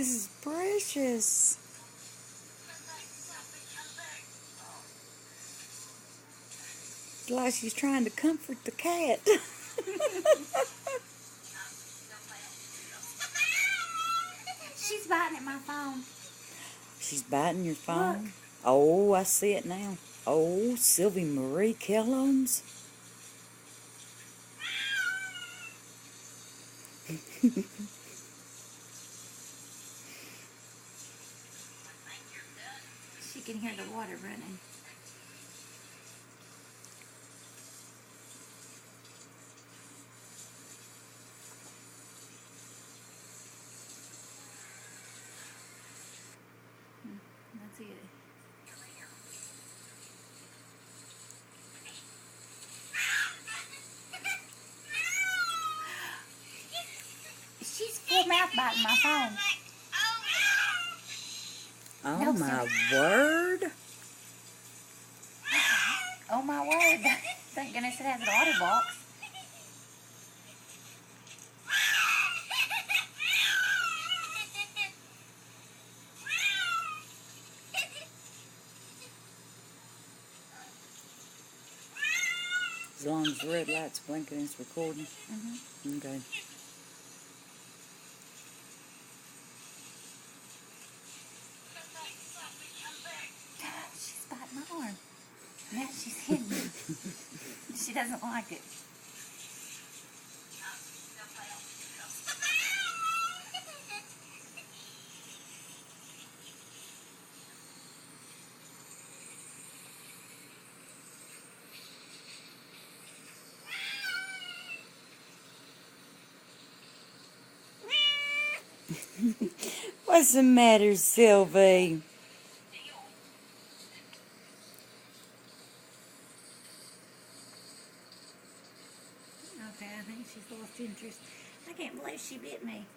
this is precious. It's like she's trying to comfort the cat. She's biting at my phone. She's biting your phone? Look. Oh, I see it now. Oh, Sylvie Marie Kelloms. She can hear the water running. Let's see it. She's full mouth biting my phone. Oh, No, my Sylvie. word. Oh my word. Thank goodness it has an otter box. As long as the red light's blinking, it's recording. Mm-hmm. Okay. She's biting my arm. Now she's hitting me. She doesn't like it. What's the matter, Sylvie? Okay, I think she's lost interest. I can't believe she bit me.